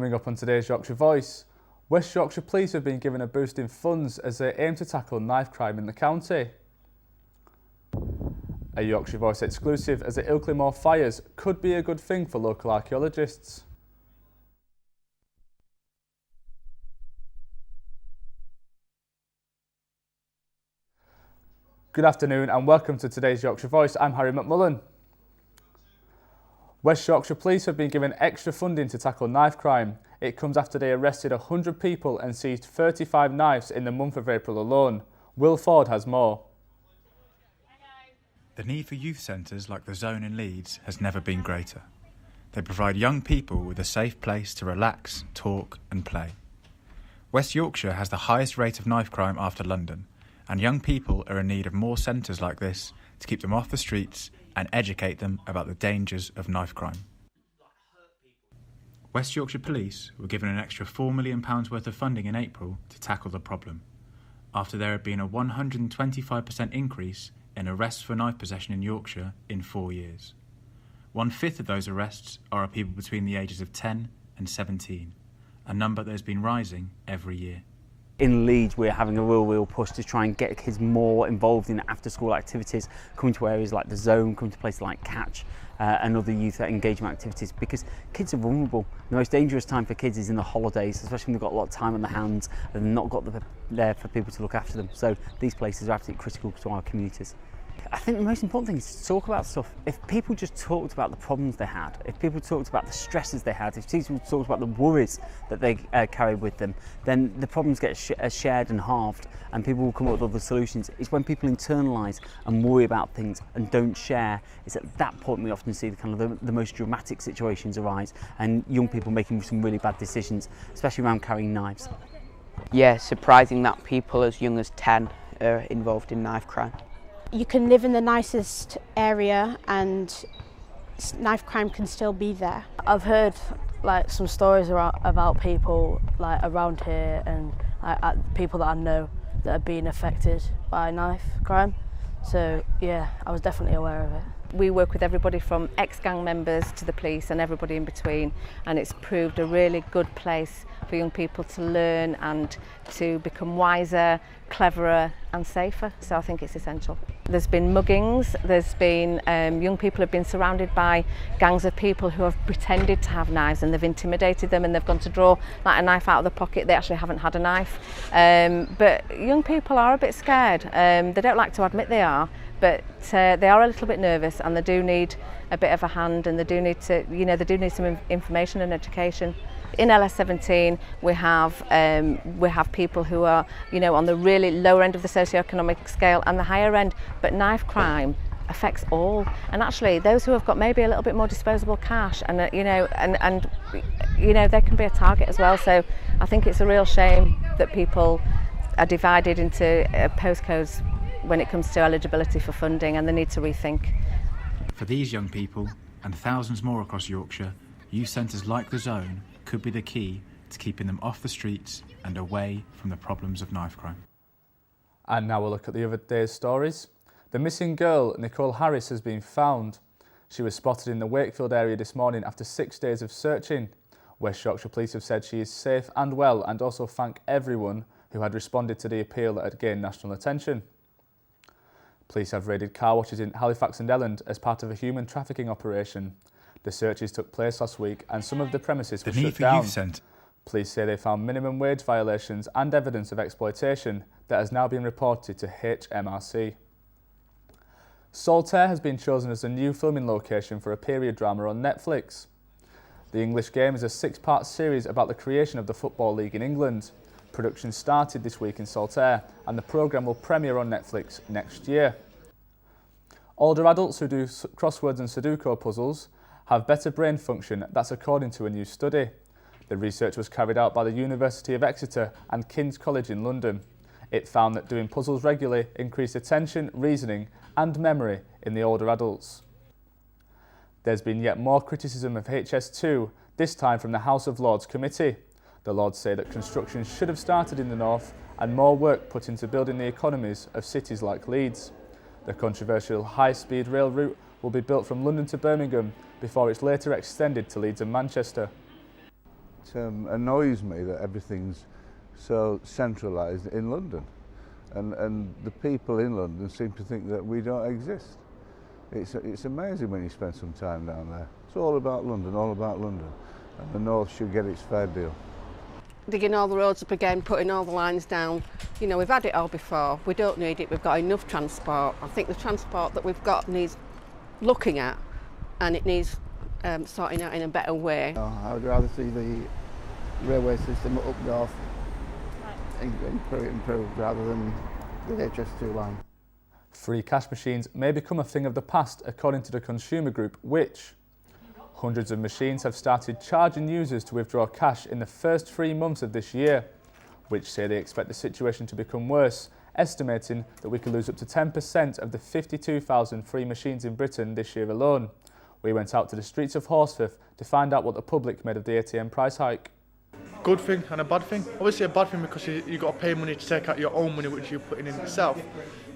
Coming up on today's Yorkshire Voice, West Yorkshire Police have been given a boost in funds as they aim to tackle knife crime in the county. A Yorkshire Voice exclusive as the Ilkley fires could be a good thing for local archaeologists. Good afternoon and welcome to today's Yorkshire Voice. I'm Harry McMullen. West Yorkshire Police have been given extra funding to tackle knife crime. It comes after they arrested 100 people and seized 35 knives in the month of April alone. Will Ford has more. The need for youth centres like the Zone in Leeds has never been greater. They provide young people with a safe place to relax, talk and play. West Yorkshire has the highest rate of knife crime after London, and young people are in need of more centres like this to keep them off the streets and educate them about the dangers of knife crime. West Yorkshire Police were given an extra £4 million worth of funding in April to tackle the problem, after there had been a 125% increase in arrests for knife possession in Yorkshire in 4 years. 1/5 of those arrests are of people between the ages of 10 and 17, a number that has been rising every year. In Leeds, we're having a real push to try and get kids more involved in after-school activities, coming to areas like the Zone, coming to places like Catch and other youth engagement activities, because kids are vulnerable. The most dangerous time for kids is in the holidays, especially when they've got a lot of time on their hands and not got there for people to look after them. So these places are absolutely critical to our communities. I think the most important thing is to talk about stuff. If people just talked about the problems they had, if people talked about the stresses they had, if people talked about the worries that they carried with them, then the problems get shared and halved and people will come up with other solutions. It's when people internalise and worry about things and don't share, it's at that point we often see the most dramatic situations arise and young people making some really bad decisions, especially around carrying knives. Yeah, surprising that people as young as 10 are involved in knife crime. You can live in the nicest area and knife crime can still be there. I've heard some stories about people around here and people that I know that are being affected by knife crime. So yeah, I was definitely aware of it. We work with everybody from ex-gang members to the police and everybody in between, and it's proved a really good place for young people to learn and to become wiser, cleverer and safer. So I think it's essential. There's been muggings, there's been young people have been surrounded by gangs of people who have pretended to have knives and they've intimidated them and they've gone to draw a knife out of the pocket. They actually haven't had a knife. But young people are a bit scared. They don't like to admit they are, but they are a little bit nervous and they do need a bit of a hand and they do need some information and education. In LS17 we have people who are on the really lower end of the socioeconomic scale and the higher end, but knife crime affects all, and actually those who have got maybe a little bit more disposable cash and they can be a target as well. So I think it's a real shame that people are divided into postcodes when it comes to eligibility for funding, and they need to rethink. For these young people and thousands more across Yorkshire, youth centres like the Zone could be the key to keeping them off the streets and away from the problems of knife crime. And now we'll look at the other day's stories. The missing girl, Nicole Harris, has been found. She was spotted in the Wakefield area this morning after 6 days of searching. West Yorkshire Police have said she is safe and well, and also thank everyone who had responded to the appeal that had gained national attention. Police have raided car washes in Halifax and Elland as part of a human trafficking operation. The searches took place last week and some of the premises were shut down. Police say they found minimum wage violations and evidence of exploitation that has now been reported to HMRC. Saltaire has been chosen as a new filming location for a period drama on Netflix. The English Game is a 6-part series about the creation of the Football League in England. Production started this week in Saltaire and the programme will premiere on Netflix next year. Older adults who do crosswords and Sudoku puzzles have better brain function, that's according to a new study. The research was carried out by the University of Exeter and King's College in London. It found that doing puzzles regularly increased attention, reasoning and memory in the older adults. There's been yet more criticism of HS2, this time from the House of Lords Committee. The Lords say that construction should have started in the north and more work put into building the economies of cities like Leeds. The controversial high-speed rail route will be built from London to Birmingham before it's later extended to Leeds and Manchester. annoys me that everything's so centralised in London, and the people in London seem to think that we don't exist. It's amazing when you spend some time down there. It's all about London, and the North should get its fair deal. Digging all the roads up again, putting all the lines down. You know, we've had it all before. We don't need it. We've got enough transport. I think the transport that we've got needs looking at, and it needs sorting out in a better way. I would rather see the railway system up north improved rather than the HS2 line. Free cash machines may become a thing of the past, according to the consumer group, which hundreds of machines have started charging users to withdraw cash in the first 3 months of this year, which say they expect the situation to become worse, estimating that we could lose up to 10% of the 52,000 free machines in Britain this year alone. We went out to the streets of Horsforth to find out what the public made of the ATM price hike. Good thing and a bad thing. Obviously a bad thing because you've got to pay money to take out your own money which you're putting in yourself.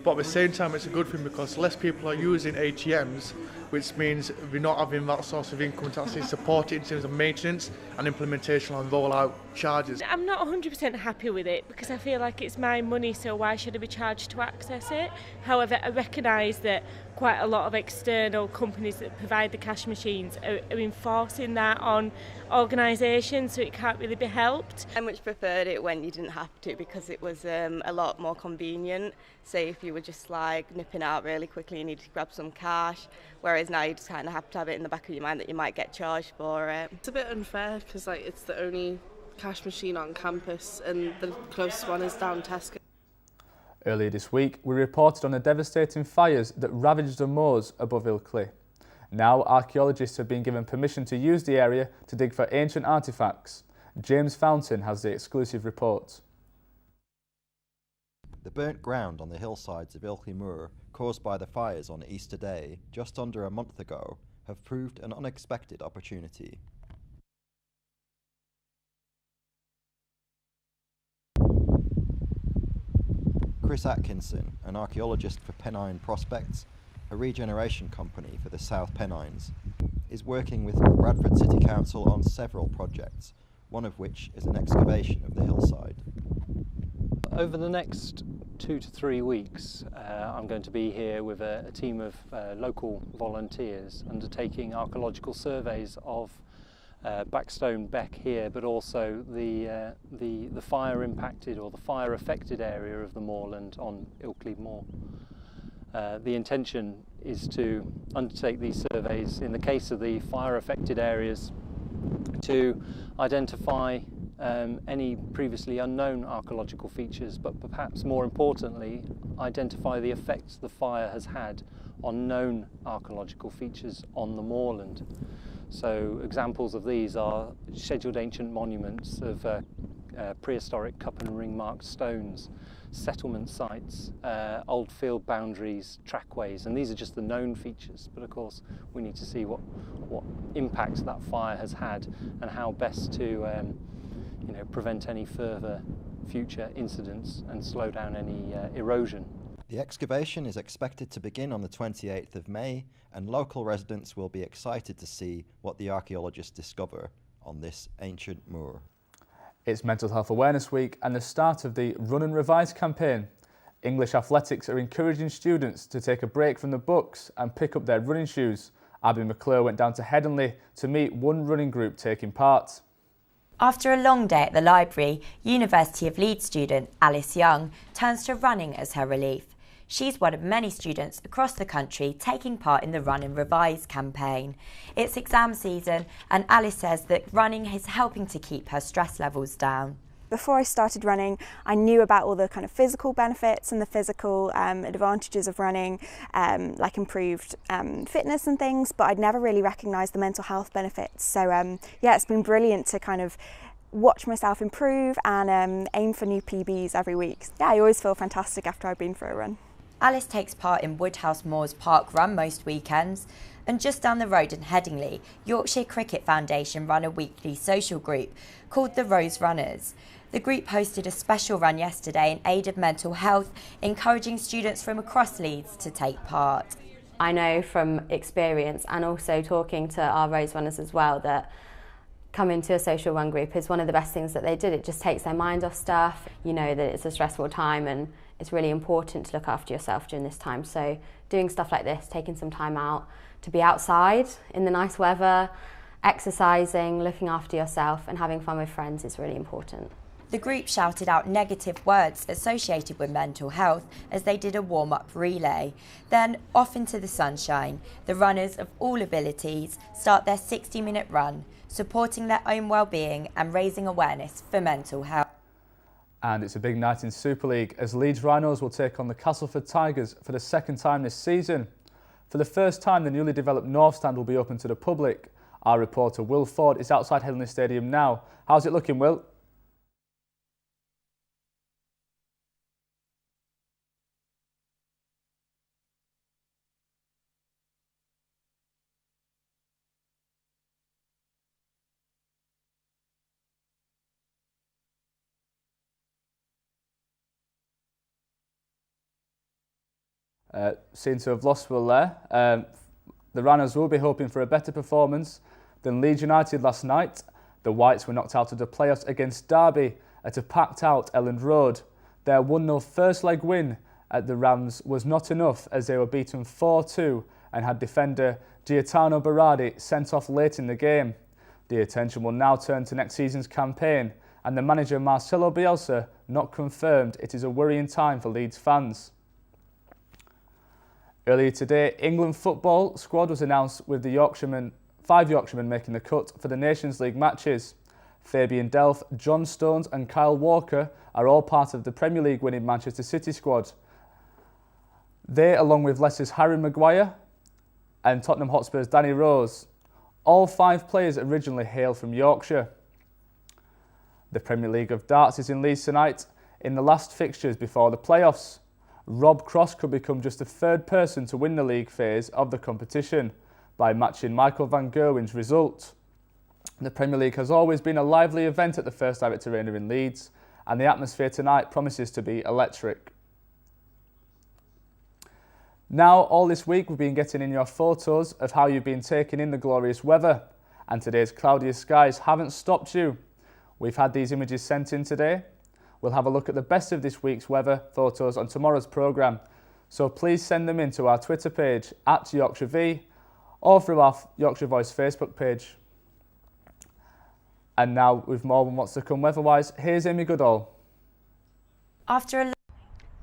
But at the same time it's a good thing because less people are using ATMs, which means we're not having that source of income to actually support it in terms of maintenance and implementation on rollout charges. I'm not 100% happy with it because I feel like it's my money, so why should I be charged to access it? However, I recognise that quite a lot of external companies that provide the cash machines are enforcing that on organisations, so it can't really be helped. I much preferred it when you didn't have to because it was a lot more convenient. Say if you were just like nipping out really quickly, you needed to grab some cash, whereas now you just kind of have to have it in the back of your mind that you might get charged for it. It's a bit unfair because like it's the only cash machine on campus and the closest one is down Tesco. Earlier this week, we reported on the devastating fires that ravaged the moors above Ilkley. Now, archaeologists have been given permission to use the area to dig for ancient artefacts. James Fountain has the exclusive report. The burnt ground on the hillsides of Ilkley Moor, caused by the fires on Easter Day, just under a month ago, have proved an unexpected opportunity. Chris Atkinson, an archaeologist for Pennine Prospects, a regeneration company for the South Pennines, is working with Bradford City Council on several projects, one of which is an excavation of the hillside. Over the next 2 to 3 weeks, I'm going to be here with a team of local volunteers undertaking archaeological surveys of Backstone Beck here, but also the fire impacted or the fire affected area of the moorland on Ilkley Moor. The intention is to undertake these surveys in the case of the fire affected areas to identify any previously unknown archaeological features, but perhaps more importantly identify the effects the fire has had on known archaeological features on the moorland. So examples of these are scheduled ancient monuments of prehistoric cup and ring marked stones, settlement sites, old field boundaries, trackways, and these are just the known features, but of course we need to see what impact that fire has had and how best to prevent any further future incidents and slow down any erosion. The excavation is expected to begin on the 28th of May, and local residents will be excited to see what the archaeologists discover on this ancient moor. It's Mental Health Awareness Week and the start of the Run and Revise campaign. English Athletics are encouraging students to take a break from the books and pick up their running shoes. Abby McClure went down to Headingley to meet one running group taking part. After a long day at the library, University of Leeds student Alice Young turns to running as her relief. She's one of many students across the country taking part in the Run and Revise campaign. It's exam season and Alice says that running is helping to keep her stress levels down. Before I started running, I knew about all the kind of physical benefits and the physical advantages of running, like improved fitness and things, but I'd never really recognised the mental health benefits. So yeah, it's been brilliant to kind of watch myself improve and aim for new PBs every week. Yeah, I always feel fantastic after I've been for a run. Alice takes part in Woodhouse Moors Park Run most weekends, and just down the road in Headingley, Yorkshire Cricket Foundation run a weekly social group called the Rose Runners. The group hosted a special run yesterday in aid of mental health, encouraging students from across Leeds to take part. I know from experience and also talking to our Rose Runners as well that coming to a social run group is one of the best things that they did. It just takes their mind off stuff, you know that it's a stressful time and it's really important to look after yourself during this time. So doing stuff like this, taking some time out to be outside in the nice weather, exercising, looking after yourself and having fun with friends is really important. The group shouted out negative words associated with mental health as they did a warm-up relay. Then, off into the sunshine, the runners of all abilities start their 60-minute run, supporting their own well-being and raising awareness for mental health. And it's a big night in Super League as Leeds Rhinos will take on the Castleford Tigers for the second time this season. For the first time, the newly developed North Stand will be open to the public. Our reporter Will Ford is outside Headingley Stadium now. How's it looking, Will? Seem to have lost Will there. The Rhinos will be hoping for a better performance than Leeds United last night. The Whites were knocked out of the playoffs against Derby at a packed-out Elland Road. Their 1-0 first leg win at the Rams was not enough as they were beaten 4-2 and had defender Gaetano Berardi sent off late in the game. The attention will now turn to next season's campaign, and the manager Marcelo Bielsa not confirmed it is a worrying time for Leeds fans. Earlier today, England football squad was announced with the 5 Yorkshiremen making the cut for the Nations League matches. Fabian Delph, John Stones and Kyle Walker are all part of the Premier League winning Manchester City squad. They, along with Leicester's Harry Maguire and Tottenham Hotspur's Danny Rose, all 5 players originally hail from Yorkshire. The Premier League of Darts is in Leeds tonight in the last fixtures before the playoffs. Rob Cross could become just the 3rd person to win the league phase of the competition by matching Michael van Gerwen's result. The Premier League has always been a lively event at the First Director Arena in Leeds, and the atmosphere tonight promises to be electric. Now, all this week we've been getting in your photos of how you've been taking in the glorious weather, and today's cloudiest skies haven't stopped you. We've had these images sent in today. We'll have a look at the best of this week's weather photos on tomorrow's programme. So please send them in to our Twitter page @YorkshireV or through our Yorkshire Voice Facebook page. And now, with more on what's to come weather-wise, here's Amy Goodall.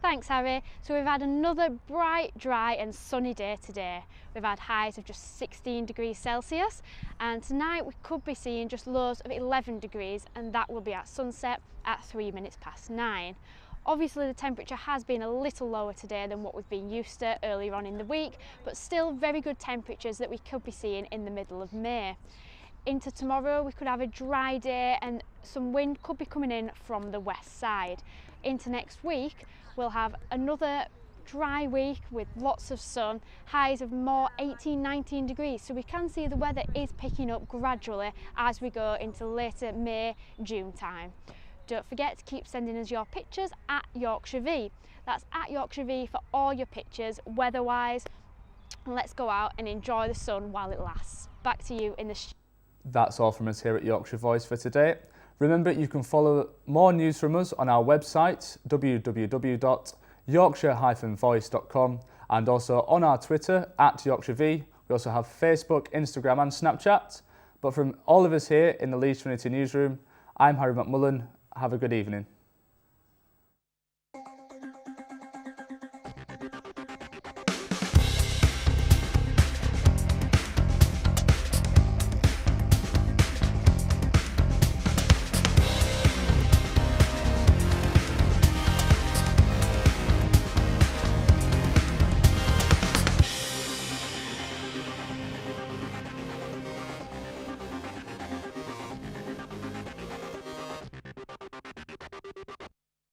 Thanks, Harry. So we've had another bright, dry and sunny day today. We've had highs of just 16 degrees Celsius, and tonight we could be seeing just lows of 11 degrees, and that will be at sunset at 9:03. Obviously the temperature has been a little lower today than what we've been used to earlier on in the week, but still very good temperatures that we could be seeing in the middle of May. Into tomorrow we could have a dry day and some wind could be coming in from the west side. Into next week we'll have another dry week with lots of sun, highs of more 18-19 degrees, so we can see the weather is picking up gradually as we go into later May, June time. Don't forget to keep sending us your pictures @YorkshireV. That's @YorkshireV for all your pictures weather-wise, and let's go out and enjoy the sun while it lasts. Back to you in the That's all from us here at Yorkshire Voice for today. Remember, you can follow more news from us on our website www.yorkshire-voice.com and also on our Twitter @YorkshireV. We also have Facebook, Instagram and Snapchat. But from all of us here in the Leeds Trinity newsroom, I'm Harry McMullen. Have a good evening.